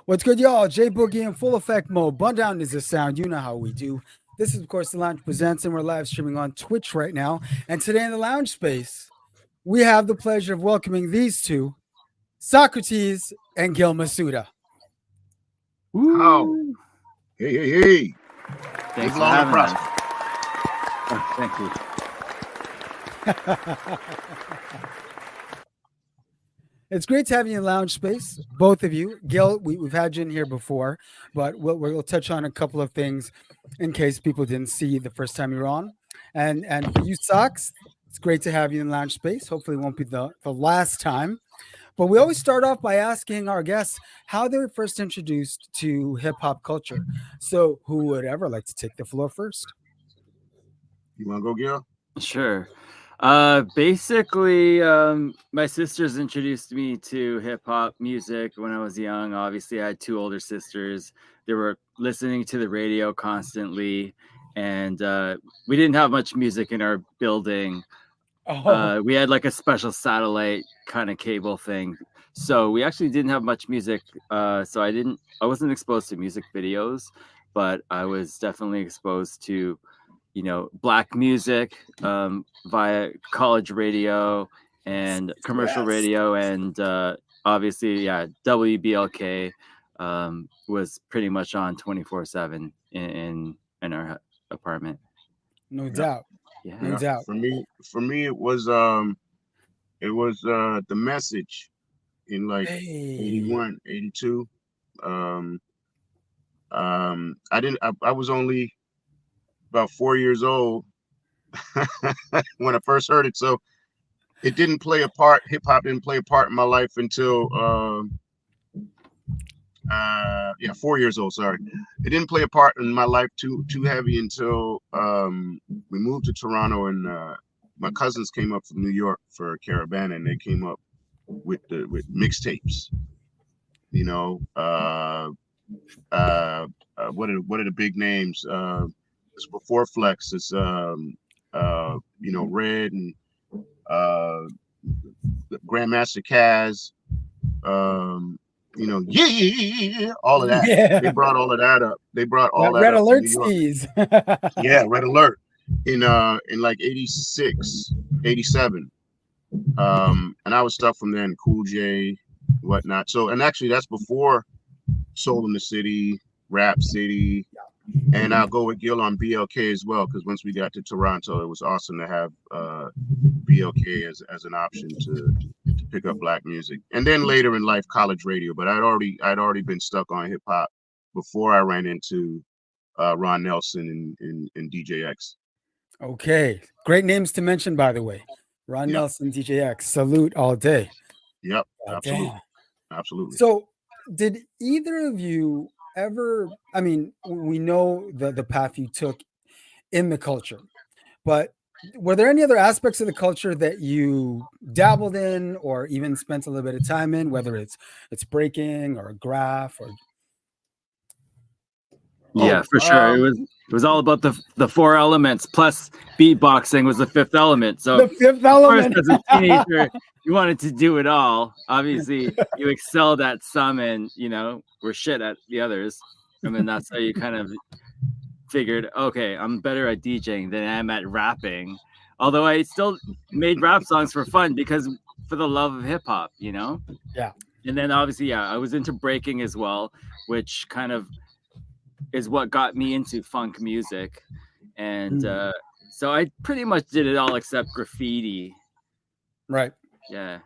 What's good, y'all? J Boogie in full effect mode. Bun down is the sound. You know how we do. This is, of course, the Lounge Presents, and we're live streaming on Twitch right now. And today in the Lounge Space, we have the pleasure of welcoming these two, Socrates and Gil Masuda. How? Hey. Thanks Live for long and having us. prosper. Thank you. It's great to have you in Lounge Space, both of you. Gil, we've had you in here before, but we'll touch on a couple of things in case people didn't see you the first time you were on. And for you, Socks, it's great to have you in Lounge Space. Hopefully it won't be the last time. But we always start off by asking our guests how they were first introduced to hip hop culture. So who would ever like to take the floor first? You want to go, Gil? Sure. Basically, my sisters introduced me to hip hop music when I was young. Obviously, I had two older sisters. They were listening to the radio constantly, and we didn't have much music in our building. We had like a special satellite kind of cable thing, so we actually didn't have much music. So I wasn't exposed to music videos, but I was definitely exposed to black music via college radio and commercial radio, and obviously WBLK was pretty much on 24/7 in our apartment. No doubt. No doubt. For me it was The Message in like 81, 82. I was only about 4 years old when I first heard it, so it didn't play a part. Hip hop didn't play a part in my life until 4 years old. Sorry, it didn't play a part in my life too heavy until we moved to Toronto, and my cousins came up from New York for a caravan, and they came up with mixtapes. What are the big names? It's before Flex. It's Red and Grandmaster Caz. All of that. Yeah. They brought all of that up. They brought all that Red up. Alert skis. Yeah, Red Alert in like 86, 87. And I was stuck from then, Cool J, whatnot. So, and actually that's before Soul in the City, Rap City. And I'll go with Gil on BLK as well, because once we got to Toronto, it was awesome to have BLK as an option to pick up black music. And then later in life, college radio. But I'd already been stuck on hip hop before I ran into Ron Nelson and DJX. Okay, great names to mention, by the way. Ron Nelson, DJX, salute all day. Yep, absolutely. So, did either of you ever? I mean, we know the path you took in the culture, but were there any other aspects of the culture that you dabbled in, or even spent a little bit of time in, whether it's breaking or graph or? Yeah, for sure. It was all about the four elements, plus beatboxing was the fifth element. So the fifth element. First, as a teenager, you wanted to do it all. Obviously, you excelled at some, and were shit at the others. I mean, that's how you kind of figured, okay, I'm better at DJing than I am at rapping. Although I still made rap songs for fun for the love of hip hop, Yeah. And then obviously, I was into breaking as well, which kind of is what got me into funk music. And so I pretty much did it all except graffiti. Right. Yeah.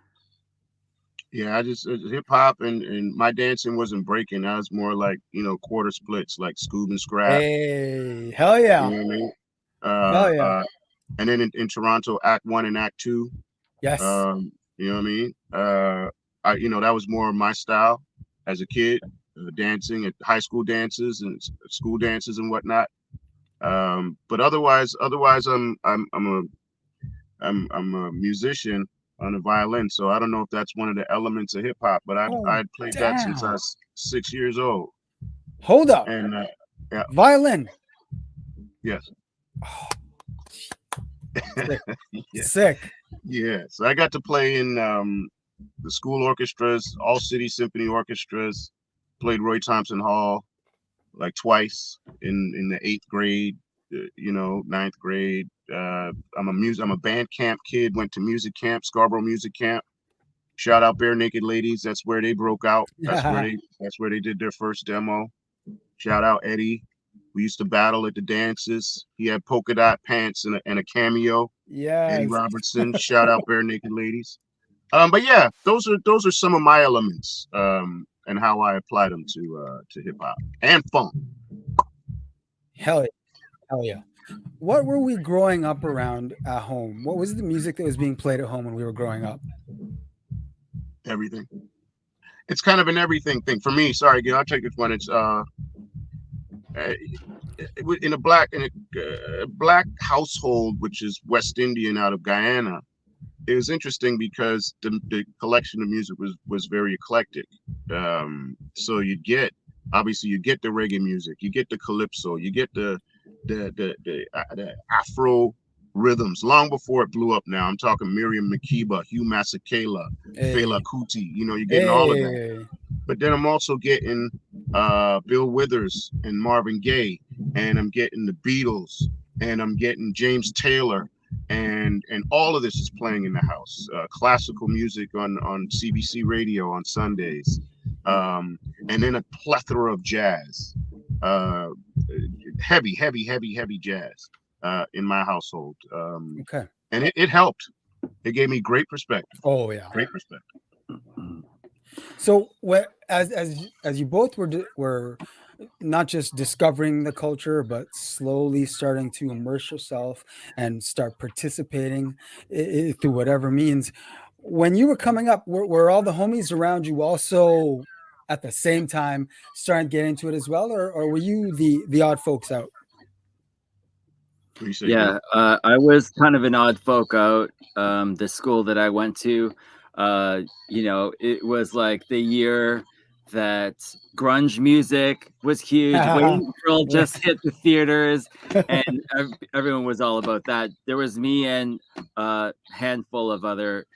Yeah, I just hip hop and my dancing wasn't breaking. I was more like, quarter splits, like Scoob and Scrap. Hey, hell yeah. You know what I mean? Hell yeah. And then in Toronto, Act 1 and Act 2. Yes. You know what I mean? That was more of my style as a kid, dancing at high school dances and school dances and whatnot. But otherwise, I'm a musician on the violin, so I don't know if that's one of the elements of hip hop. But I'd played that since I was 6 years old. Hold up. And violin. Yes. Oh, sick. Yeah. So I got to play in the school orchestras, all city symphony orchestras, played Roy Thompson Hall like twice in the 8th grade, ninth grade. I'm a band camp kid. Went to music camp, Scarborough Music Camp. Shout out Bare Naked Ladies. That's where they broke out. That's where they did their first demo. Shout out Eddie. We used to battle at the dances. He had polka dot pants and a cameo. Yeah. Eddie Robertson. Shout out Bare Naked Ladies. But yeah, those are some of my elements, and how I apply them to hip hop and funk. Hell yeah. What were we growing up around at home? What was the music that was being played at home when we were growing up? Everything. It's kind of an everything thing for me. Sorry, Gil, I'll take this one. It's in a black household, which is West Indian out of Guyana. It was interesting because the collection of music was very eclectic. So you get the reggae music, you get the calypso, you get the Afro rhythms long before it blew up. Now I'm talking Miriam Makeba, Hugh Masekela, Fela Kuti. You're getting all of that. But then I'm also getting Bill Withers and Marvin Gaye, and I'm getting the Beatles, and I'm getting James Taylor, and all of this is playing in the house. Classical music on CBC radio on Sundays, and then a plethora of jazz, heavy jazz in my household. Okay. And it helped. It gave me great perspective. Oh yeah, great perspective. So as you both were not just discovering the culture, but slowly starting to immerse yourself and start participating through whatever means. When you were coming up, were all the homies around you also at the same time starting to get into it as well, or were you the odd folks out? Yeah, I was kind of an odd folk out. The school that I went to, it was like the year that grunge music was huge. Wayne's World just hit the theaters, and everyone was all about that. There was me and a handful of other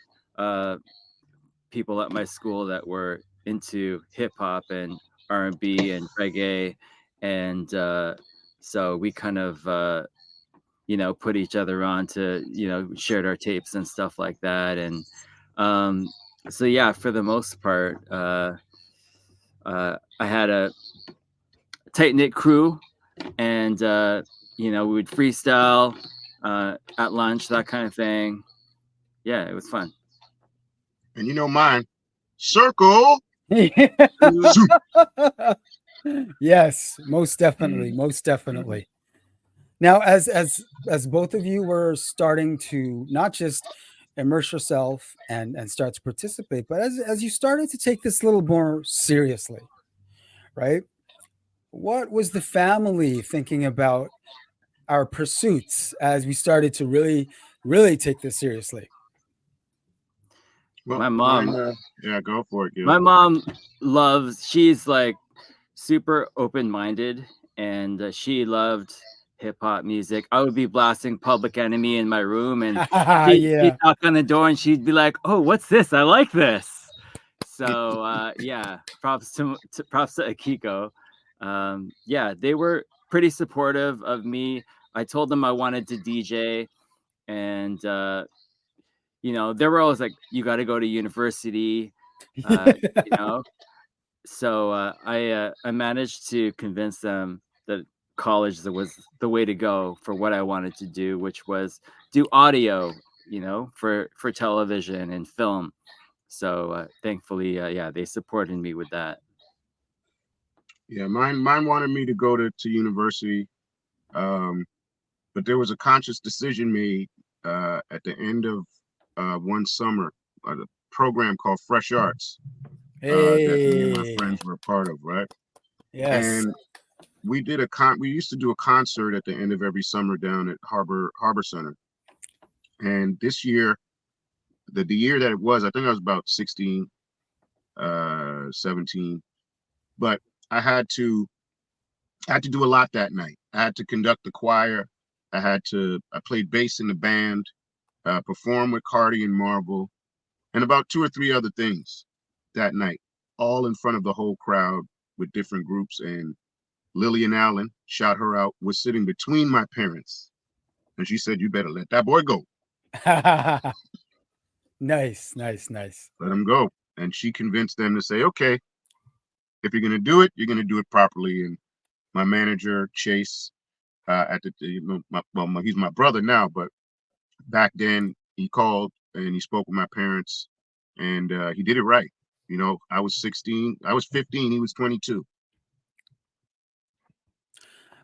people at my school that were into hip hop and R&B and reggae, and so we kind of put each other on to shared our tapes and stuff like that. And so yeah, for the most part, I had a tight-knit crew, and we would freestyle at lunch, that kind of thing. Yeah, it was fun. And mine, circle. Yes, most definitely. Now, as both of you were starting to not just immerse yourself and start to participate, but as you started to take this a little more seriously, right? What was the family thinking about our pursuits as we started to really, really take this seriously? Well, my mom, yeah, go for it, Gil. My mom she's like super open-minded, and she loved hip-hop music. I would be blasting Public Enemy in my room, and she'd knock on the door and she'd be like, "Oh, what's this? I like this." So yeah, props to Akiko. Yeah, they were pretty supportive of me. I told them I wanted to DJ, and they were always like, "You got to go to university," So I managed to convince them that college was the way to go for what I wanted to do, which was do audio, for television and film. So thankfully, yeah, they supported me with that. Yeah, mine wanted me to go to university, but there was a conscious decision made at the end of one summer, a program called Fresh Arts that me and my friends were a part of, right? Yes. And we did we used to do a concert at the end of every summer down at Harbor Center. And this year, the year that it was, I think I was about 16, 17, but I had to do a lot that night. I had to conduct the choir. I played bass in the band, perform with Cardi and Marvel, and about 2 or 3 other things that night, all in front of the whole crowd. with different groups, and Lillian Allen, shout her out, was sitting between my parents, and she said, "You better let that boy go." Nice. Let him go. And she convinced them to say, "Okay, if you're gonna do it, you're gonna do it properly." And my manager Chase, at the he's my brother now, but back then he called and he spoke with my parents, and he did it right. You know, I was 16, I was 15, he was 22.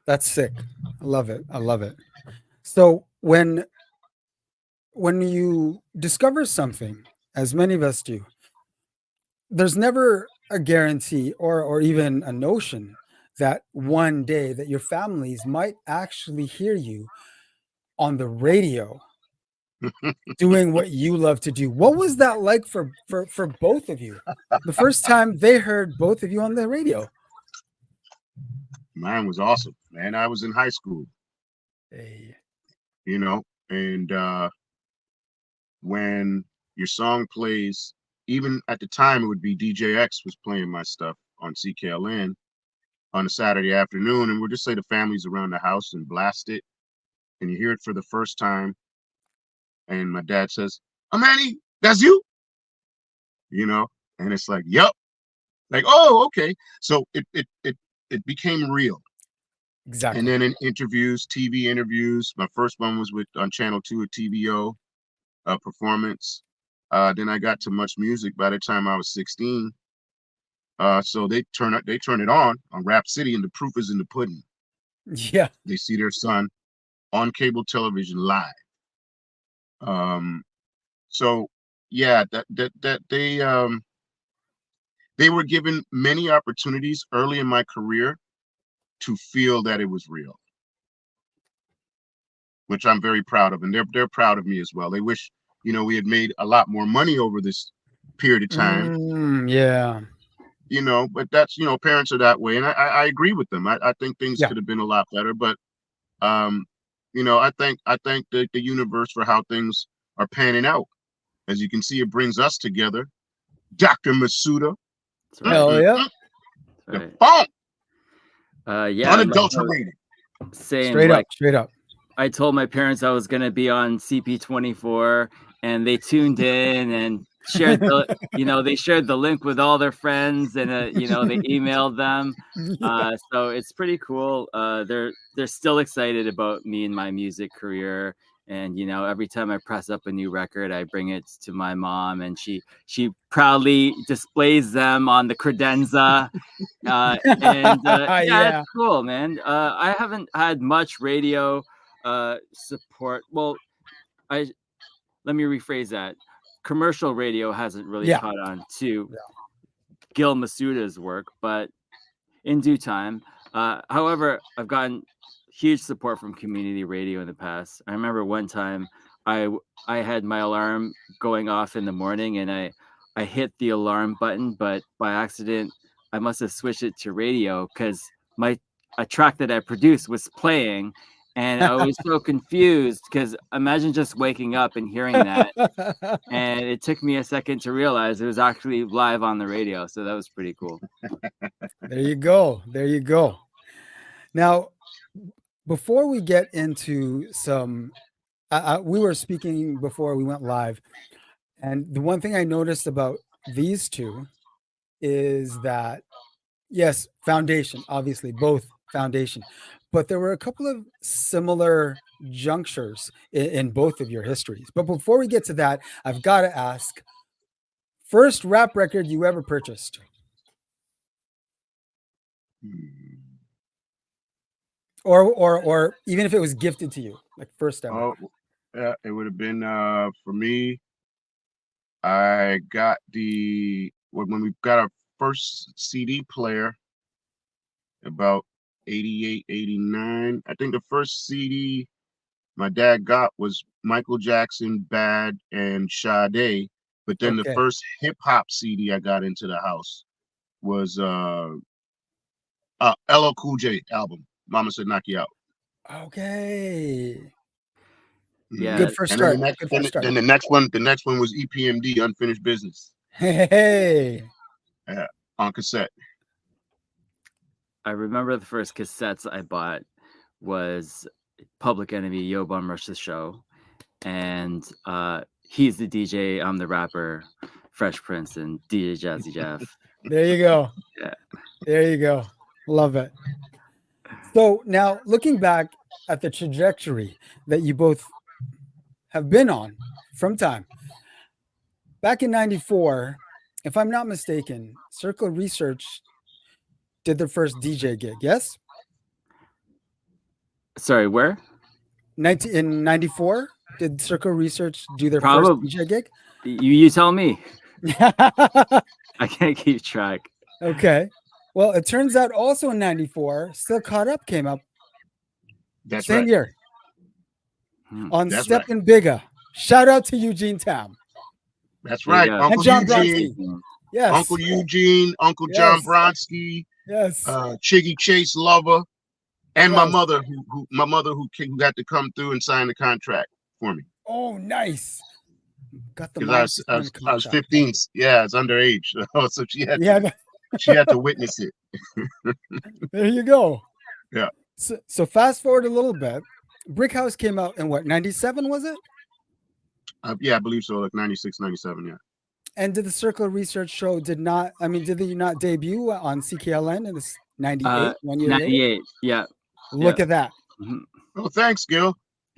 That's sick. I love it. So when you discover something, as many of us do, there's never a guarantee or even a notion that one day that your families might actually hear you on the radio doing what you love to do. What was that like for both of you? The first time they heard both of you on the radio. Mine was awesome, man. I was in high school, Hey. you know, and when your song plays, even at the time, it would be DJ X was playing my stuff on CKLN on a Saturday afternoon, and we'll just say the family's around the house and blast it, and you hear it for the first time, and my dad says, "Oh, Manny, that's you," you know, and it's like, "Yup," like, "Oh, okay." So it became real. Exactly. And then in interviews, TV interviews, my first one was with on Channel 2 at TVO performance. Then I got to Much Music by the time I was 16. So they turn it on Rap City, and the proof is in the pudding. Yeah. They see their son on cable television live. So yeah, that they were given many opportunities early in my career to feel that it was real, which I'm very proud of, and they're proud of me as well. They wish, you know, we had made a lot more money over this period of time. Yeah. You know, but that's, you know, parents are that way, and I agree with them. I think things Yeah. could have been a lot better, but you know, I thank the universe for how things are panning out. As you can see, it brings us together. Dr. Masuda, That's right. Hell yeah. the Right. phone, Yeah, unadulterated. saying Straight like up. I told my parents I was gonna be on CP24, and they tuned in and shared the they shared the link with all their friends, and they emailed them. Yeah. So it's pretty cool. They're still excited about me and my music career. And every time I press up a new record, I bring it to my mom, and she proudly displays them on the credenza. Yeah, Yeah. it's cool, man. I haven't had much radio support. Well, let me rephrase that. Commercial radio hasn't really Yeah. caught on to Yeah. Gil Masuda's work, but in due time. However, I've gotten huge support from community radio in the past. I remember one time I had my alarm going off in the morning, and I hit the alarm button, but by accident I must have switched it to radio because a track that I produced was playing, and I was so confused because imagine just waking up and hearing that. And it took me a second to realize it was actually live on the radio. So that was pretty cool. There you go. Now, before we get into some, we were speaking before we went live, and the one thing I noticed about these two is that, yes, foundation, obviously, both foundation, but there were a couple of similar junctures in both of your histories. But before we get to that, I've got to ask, first rap record you ever purchased? Or even if it was gifted to you, like first ever. Oh, yeah, it would have been for me. I got when we got our first CD player about 88, 89. I think the first CD my dad got was Michael Jackson, Bad, and Sade. But then the Okay. first hip hop CD I got into the house was LL Cool J album, Mama Said Knock You Out. Okay. Yeah. Good first And start. then Good first start. the next one was EPMD, Unfinished Business. Hey. Yeah, on cassette. I remember the first cassettes I bought was Public Enemy, Yo Bum Rush the Show, and he's the DJ, I'm the rapper, Fresh Prince, and DJ Jazzy Jeff. There you go. Yeah. There you go. Love it. So now looking back at the trajectory that you both have been on from time, back in 94, if I'm not mistaken, Circle Research did their first DJ gig, yes? Sorry, where? In 94, did Circle Research do their Probably. first DJ gig? You tell me. I can't keep track. Okay. Well, it turns out also in 94, Still Caught Up came up. That's same right. year. On That's Steppin' Bigger. Shout out to Eugene Tam. That's right. Yeah. Uncle And John Eugene. Bronski. Yes. Uncle Eugene, Uncle John Bronski, Yes. Chiggy Chase Lover, and my Yes. mother who had to come through and sign the contract for me. Oh, nice. Got the Because I was 15. Yeah, I was underage. So she had to witness it. There you go. Yeah. So fast forward a little bit. Brick House came out in what, 97 was it? Yeah, I believe so, like 96, 97, yeah. And did the Circle Research show did they not debut on CKLN in this 98, 1 year 98, later? yeah. Look at that. Oh, thanks, Gil.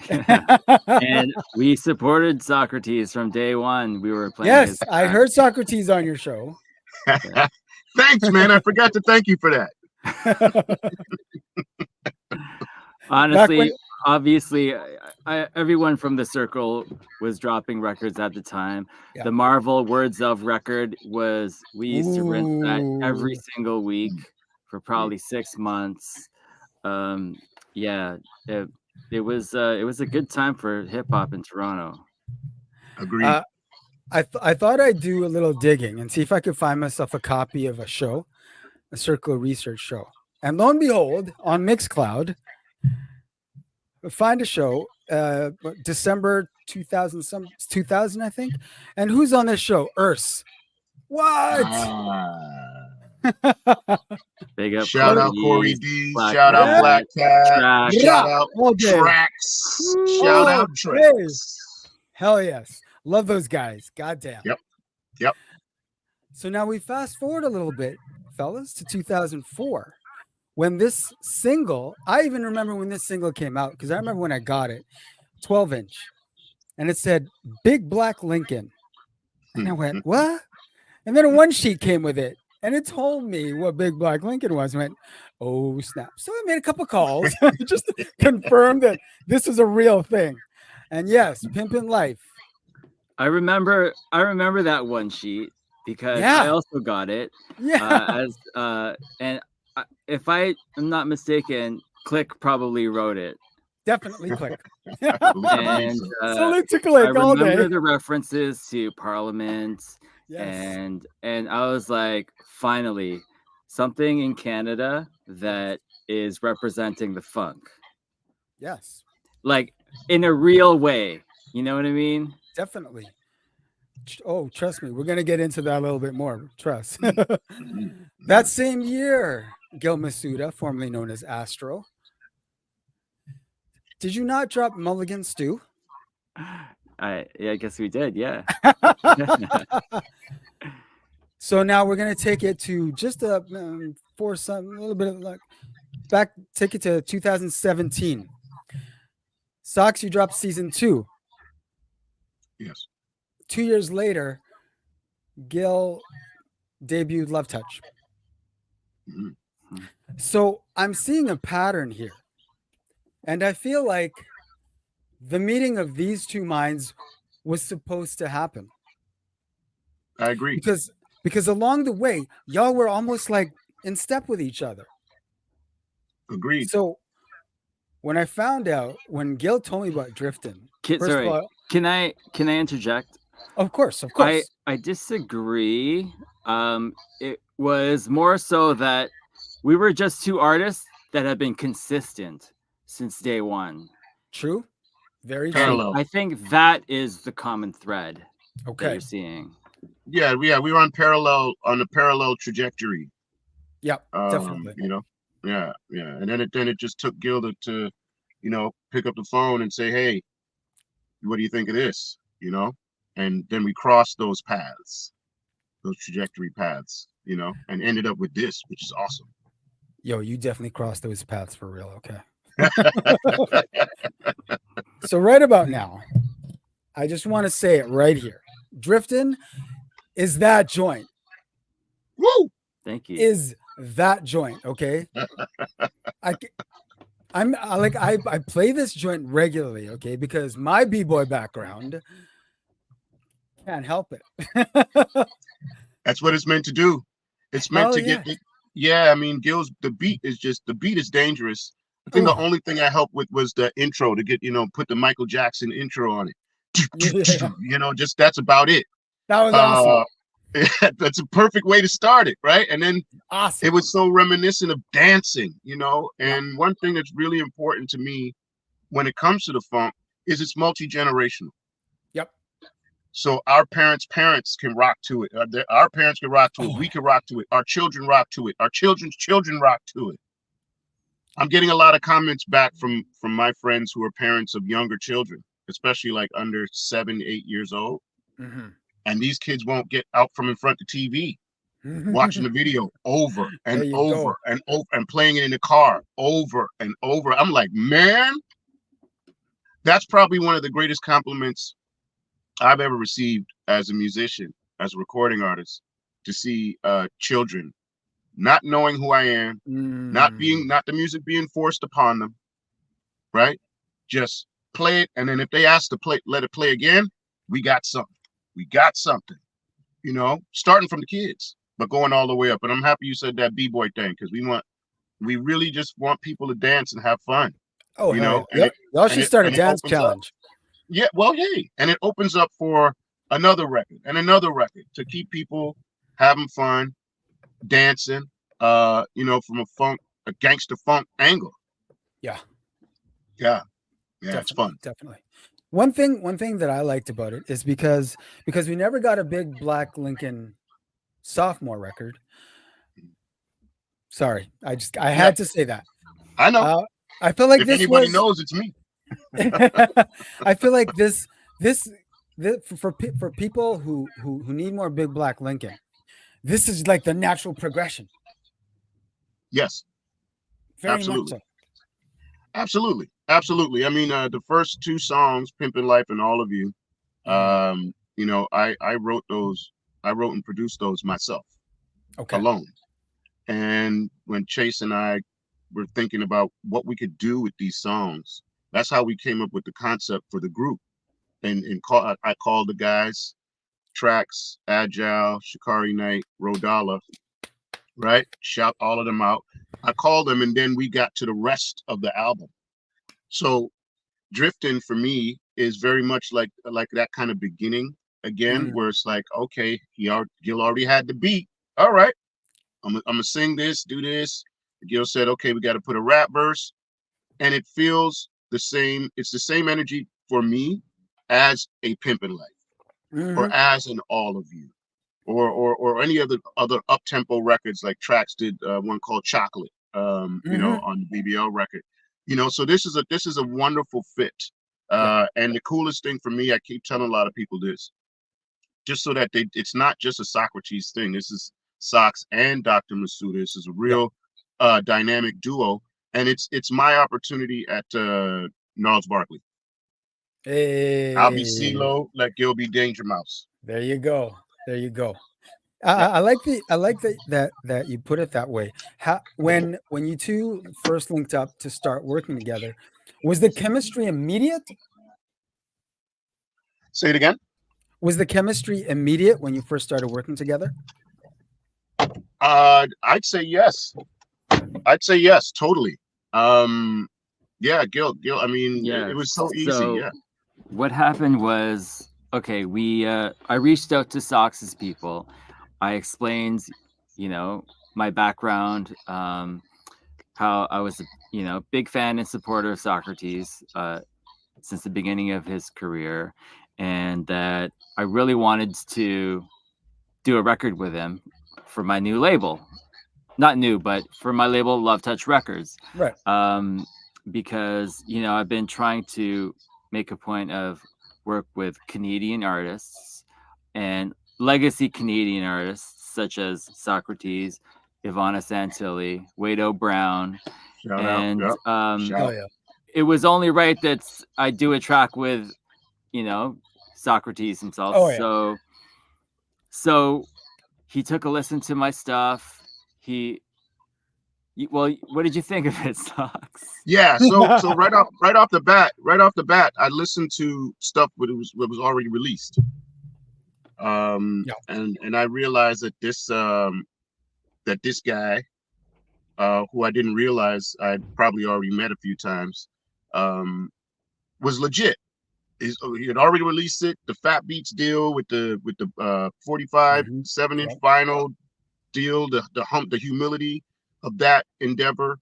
And we supported Saukrates from day one. We were playing. Yes, I heard Saukrates on your show. Thanks, man. I forgot to thank you for that. Honestly, obviously, everyone from the Circle was dropping records at the time. Yeah. The Marvel Words of record we used to rinse that every single week for probably 6 months. Yeah, it was a good time for hip hop in Toronto. Agreed. I thought I'd do a little digging and see if I could find myself a copy of a show, a Circle Research show. And lo and behold, on Mixcloud, find a show, December 2000, I think. And who's on this show? Urs. What? Big up. Shout out Corey D. Black Shout out Cat, Black Cat. Track. Shout out All day. Tracks. Shout out Tracks. Hell yes. Love those guys. Goddamn. Yep. So now we fast forward a little bit, fellas, to 2004. When this single, I even remember when this single came out, because I remember when I got it, 12-inch. And it said, Big Black Lincoln. And I went, what? And then a one sheet came with it. And it told me what Big Black Lincoln was. I went, oh, snap. So I made a couple calls just to confirm that this was a real thing. And yes, Pimpin' Life. I remember that one sheet because I also got it. Yeah. And if I am not mistaken, Click probably wrote it. Definitely Click. And Salute to Click all day. I remember the references to Parliament. Yes. And I was like, finally, something in Canada that is representing the funk. Yes. Like in a real way. You know what I mean? Definitely. Oh, trust me. We're going to get into that a little bit more. Trust. That same year, Gil Masuda, formerly known as Astro. Did you not drop Mulligan Stew? I guess we did. Yeah. So now we're going to take it to just a little bit of luck. Take it to 2017. Sox, you dropped season 2. Yes. 2 years later, Gil debuted Love Touch. So I'm seeing a pattern here. And I feel like the meeting of these two minds was supposed to happen. I agree. Because along the way, y'all were almost like in step with each other. Agreed. So when I found out, when Gil told me about Driftin, can I interject? Of course. I disagree. It was more so that we were just two artists that have been consistent since day one. True. Very Parallel. true. I think that is the common thread that you're seeing. Yeah, we were on a parallel trajectory. Yeah, definitely. You know, yeah, yeah. And then it just took Gil to pick up the phone and say, hey, what do you think of this? And then we crossed those paths, those trajectory paths, and ended up with this, which is awesome. Yo, you definitely crossed those paths for real. Okay. So right about now, I just want to say it right here. Driftin is that joint. Woo! Thank you. Is that joint, okay? I play this joint regularly, okay, because my b-boy background can't help it. That's what it's meant to do. It's meant Hell to yeah. get it. Yeah, I mean, the beat is dangerous. I think the Ooh. only thing I helped with was the intro to get, put the Michael Jackson intro on it. Yeah. Just that's about it. That was awesome. That's a perfect way to start it, right? And then Awesome. it was so reminiscent of dancing, Yeah. And one thing that's really important to me when it comes to the funk is it's multi-generational. Yep. So our parents can rock to it. Our parents can rock to it. Oh, We can rock to it. Our children rock to it. Our children's children rock to it. I'm getting a lot of comments back from my friends who are parents of younger children, especially like under 7, 8 years old. Mm-hmm. And these kids won't get out from in front of the TV, watching the video over and There you over go. and over and playing it in the car over and over. I'm like, man, that's probably one of the greatest compliments I've ever received as a musician, as a recording artist, to see children not knowing who I am, not the music being forced upon them, right? Just play it, and then if they ask to play, let it play again. We got something. We got something. Starting from the kids, but going all the way up. And I'm happy you said that b-boy thing, because we really just want people to dance and have fun. Oh, And yep. Y'all should start a dance challenge. Yeah, well, hey, and it opens up for another record and another record to keep people having fun, dancing, from a gangster funk angle. Yeah. Yeah, Definitely, it's fun. Definitely. One thing that I liked about it is because we never got a big Black Lincoln sophomore record. Sorry, I had to say that. I know. I feel like if this anybody was. knows, it's me. I feel like this for people who need more big Black Lincoln, this is like the natural progression. Yes, Very absolutely. much so. Absolutely. I mean, the first 2 songs, "Pimpin' Life" and "All of You," I wrote those. I wrote and produced those myself, alone. And when Chase and I were thinking about what we could do with these songs, that's how we came up with the concept for the group. And I called the guys, Trax, Agile, Shikari Knight, Rodala, right? Shout all of them out. I called them, and then we got to the rest of the album. So Driftin' for me is very much like that kind of beginning again, where it's like, okay, Gil already had the beat. All right, I'm gonna sing this, do this. Gil said, okay, we got to put a rap verse, and it feels the same. It's the same energy for me as a Pimpin' Life, or as an All of You, or any other up tempo records like Trax did one called Chocolate, on the BBL record. So this is a wonderful fit. And the coolest thing for me, I keep telling a lot of people this, just so that it's not just a Saukrates thing. This is Sox and Dr. Masuda. This is a real dynamic duo, and it's my opportunity at Gnarls Barkley. Hey. I'll be CeeLo, let Gil be Danger Mouse. There you go. I like that you put it that way. When you two first linked up to start working together, was the chemistry immediate? Say it again. Was the chemistry immediate when you first started working together? I'd say yes. Totally. Yeah, Gil. I mean, it was so easy. Yeah. What happened was, okay, I reached out to Sox's people. I explained, my background, how I was, big fan and supporter of Saukrates since the beginning of his career, and that I really wanted to do a record with him for my new label. not new, but for my label, Love Touch Records. Right. Because, I've been trying to make a point of work with Canadian artists and legacy Canadian artists such as Socrates, Ivana Santilli, Wado Brown, Shout out. and Yep. Oh Shout. yeah. it was only right that I do a track with, Socrates himself. Oh yeah. So he took a listen to my stuff. Well, what did you think of it, Socks? Yeah. So right off the bat, I listened to stuff what was already released. Yeah. And I realized that this guy, who I didn't realize I'd probably already met a few times, was legit. He had already released it, the Fat Beats deal with the 45 Mhm. 7-inch Yep. vinyl deal, the humility of that endeavor.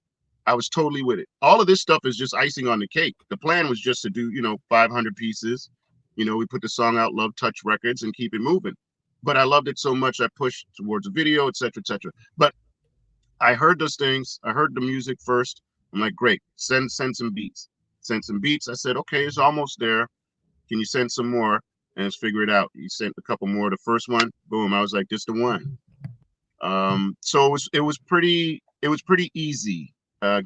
I was totally with it. All of this stuff is just icing on the cake. The plan was just to do 500 pieces. We put the song out, Love Touch Records, and keep it moving. But I loved it so much I pushed towards a video, etc., etc. But I heard those things. I heard the music first. I'm like, great, send some beats. Send some beats. I said, okay, it's almost there. Can you send some more? And let's figure it out. He sent a couple more. The first one, boom. I was like, this the one. So it was pretty easy.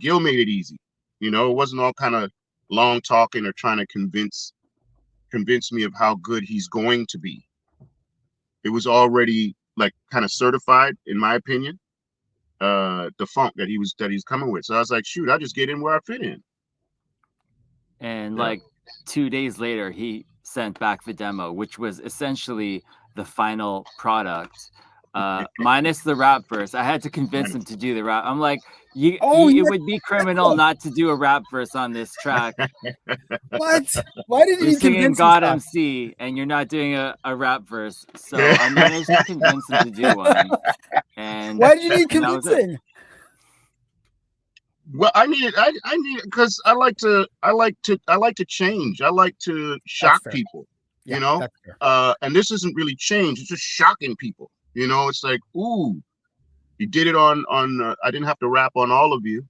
Gil made it easy. It wasn't all kind of long talking or trying to convince me of how good he's going to be. It was already like kind of certified, in my opinion. The funk that he's coming with. So I was like, shoot, I'll just get in where I fit in. And Yeah. like 2 days later, he sent back the demo, which was essentially the final product, minus the rap verse. I had to convince him to do the rap. I'm like, it would be criminal not to do a rap verse on this track. What? Why did You're you singing convince God him? MC, and you're not doing a rap verse. So I managed to convince him to do one. And why did you need and that was it. convincing? Well, I need it because I like to change. I like to shock fair. people, Yeah, that's fair. and this isn't really change. It's just shocking people. It's like, ooh, you did it on I didn't have to rap on all of you,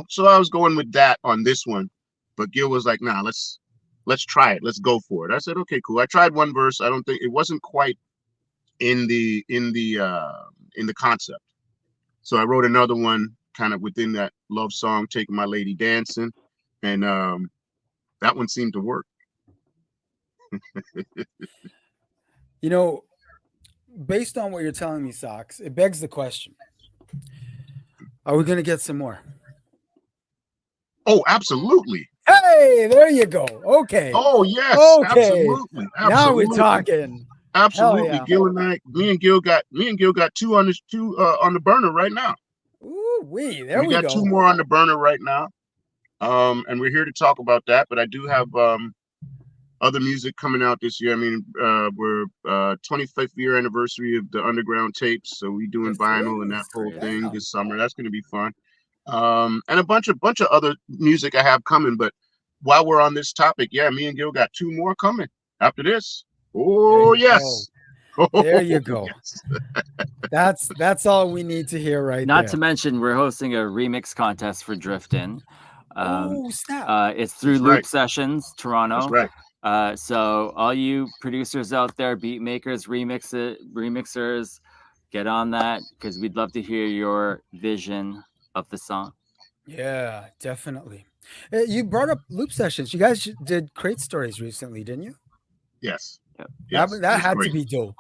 So I was going with that on this one, but Gil was like, nah, let's try it. Let's go for it. I said, okay, cool. I tried one verse. I don't think it wasn't quite in the concept. So I wrote another one kind of within that love song, Taking My Lady Dancing. And that one seemed to work. Based on what you're telling me, Socks, it begs the question: are we going to get some more? Oh, absolutely. Hey, there you go. Okay. Oh, yes. Okay. Absolutely. Now we're talking. Absolutely. Yeah. Gil and I, me and Gil got two on the burner right now. Ooh, there we got go. two more on the burner right now. And we're here to talk about that, but I do have other music coming out this year. I mean, we're 25th year anniversary of the Underground tapes, so we doing vinyl and that whole thing this summer. That's going to be fun. And a bunch of other music I have coming. But while we're on this topic, yeah, me and Gil got two more coming after this. Oh yes. There you go. Yes. That's all we need to hear right Not there. to mention, we're hosting a remix contest for Driftin. Snap. It's through Loop Sessions, Toronto. That's right. So all you producers out there, beat makers, remixers, get on that because we'd love to hear your vision of the song. Yeah, definitely. You brought up Loop Sessions. You guys did Crate Stories recently, didn't you? Yes. Yep. Yes, that had to be dope.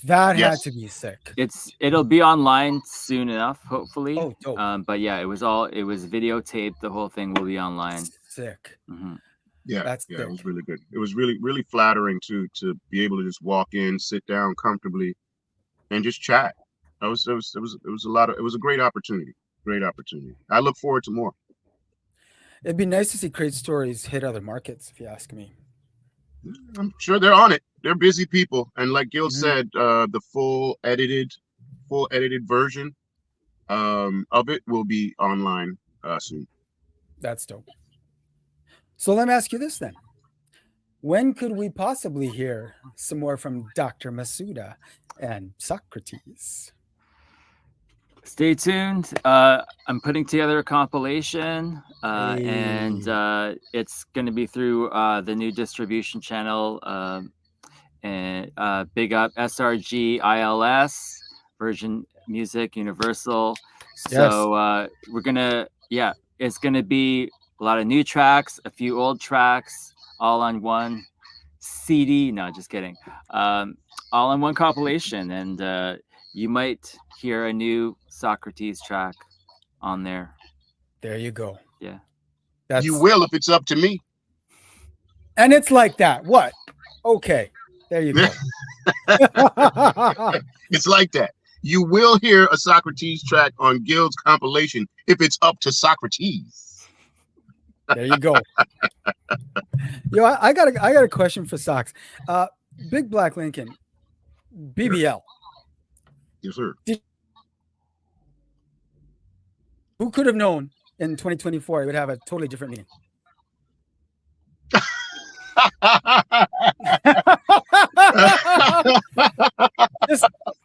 That had to be sick. It'll be online soon enough, hopefully. Oh, dope. But yeah, it was videotaped. The whole thing will be online. Sick. Mm-hmm. Yeah, it was really good. It was really, really flattering to be able to just walk in, sit down comfortably, and just chat. It was a great opportunity. Great opportunity. I look forward to more. It'd be nice to see Crate Stories hit other markets, if you ask me. I'm sure they're on it. They're busy people, and like Gil said, the full edited version of it will be online soon. That's dope. So let me ask you this then: when could we possibly hear some more from Dr. Masuda and Saukrates? Stay tuned. I'm putting together a compilation, and it's going to be through the new distribution channel. And big up SRG ILS, Virgin Music Universal. So we're gonna, it's gonna be a lot of new tracks, a few old tracks, all on one CD. No, just kidding. All on one compilation, and you might hear a new Saukrates track on there. There you go. Yeah, you will if it's up to me. And it's like that. What? Okay. There you go. It's like that. You will hear a Saukrates track on Gil's compilation if it's up to Saukrates. There you go. Yo, I got a question for Sox. Big Black Lincoln, BBL. Yes, sir. Who could have known in 2024 it would have a totally different meaning?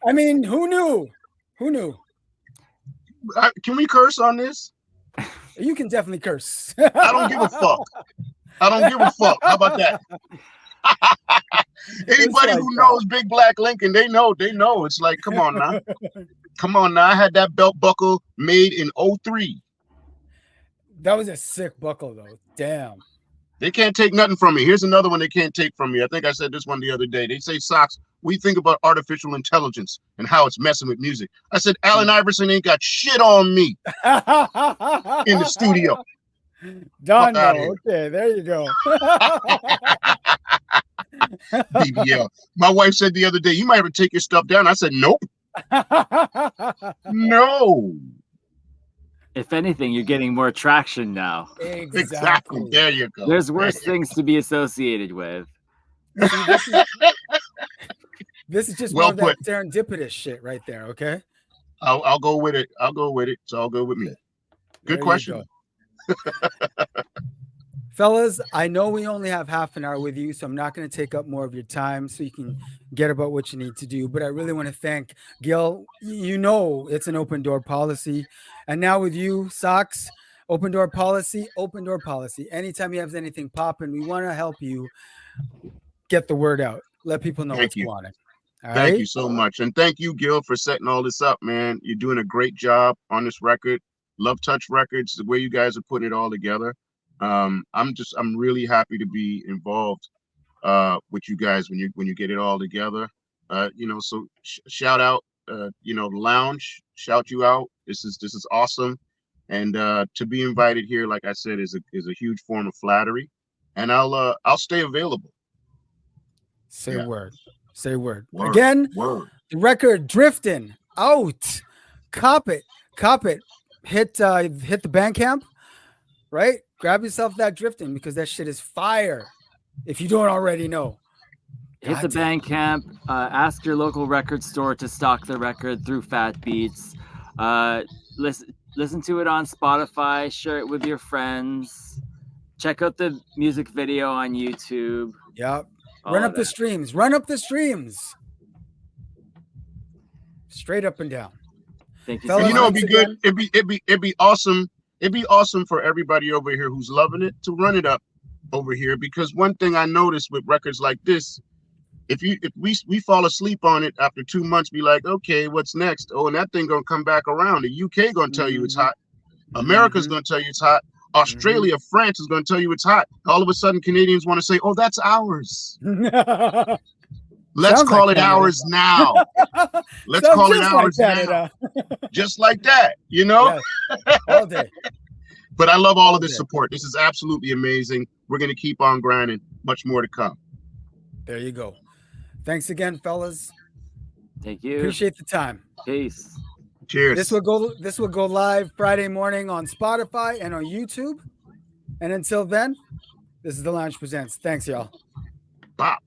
I mean, who knew? Who knew? Can we curse on this? You can definitely curse. I don't give a fuck. I don't give a fuck. How about that? Anybody who knows Big Black Lincoln, they know. It's like, come on now. Come on now. I had that belt buckle made in 03. That was a sick buckle, though. Damn. They can't take nothing from me. Here's another one they can't take from me. I think I said this one the other day. They say, Sox, we think about artificial intelligence and how it's messing with music. I said, Allen Iverson ain't got shit on me in the studio. Done. Okay, there you go. BBL. My wife said the other day, you might ever take your stuff down. I said, nope. No. If anything, you're getting more traction now. Exactly. There you go. There's worse things to be associated with. This is just more of that serendipitous shit right there, okay? I'll go with it. It's all good with me. Good question. Fellas, I know we only have half an hour with you, so I'm not going to take up more of your time so you can get about what you need to do. But I really want to thank Gil. You know it's an open door policy. And now with you, Sox, open door policy. Anytime you have anything popping, we want to help you get the word out. Let people know what's going on. Thank you so much. And thank you, Gil, for setting all this up, man. You're doing a great job on this record. Love Touch Records, the way you guys are putting it all together. I'm really happy to be involved with you guys when you get it all together. So shout out, the lounge, shout you out. This is awesome. And to be invited here, like I said, is a huge form of flattery. And I'll stay available. Say word. Again, the record Driftin' out. Cop it. Hit the Bandcamp, right? Grab yourself that Driftin' because that shit is fire. If you don't already know. Hit the Bandcamp. Ask your local record store to stock the record through Fat Beats. Listen to it on Spotify. Share it with your friends. Check out the music video on YouTube. Yep. Run up the streams. Straight up and down. Thank you. And it'd be good. It'd be awesome. It'd be awesome for everybody over here who's loving it to run it up over here, because one thing I noticed with records like this, if we fall asleep on it after 2 months, be like, okay, what's next? Oh, and that thing gonna come back around. The UK gonna tell you it's hot. America's gonna tell you it's hot. Australia, France is gonna tell you it's hot. All of a sudden, Canadians want to say, oh, that's ours. Let's call it ours now. Let's call it ours now. Just like that, Yes. All day. But I love all of this support. This is absolutely amazing. We're going to keep on grinding. Much more to come. There you go. Thanks again, fellas. Thank you. Appreciate the time. Peace. Cheers. This will go live Friday morning on Spotify and on YouTube. And until then, this is The Lounge Presents. Thanks, y'all. Bop.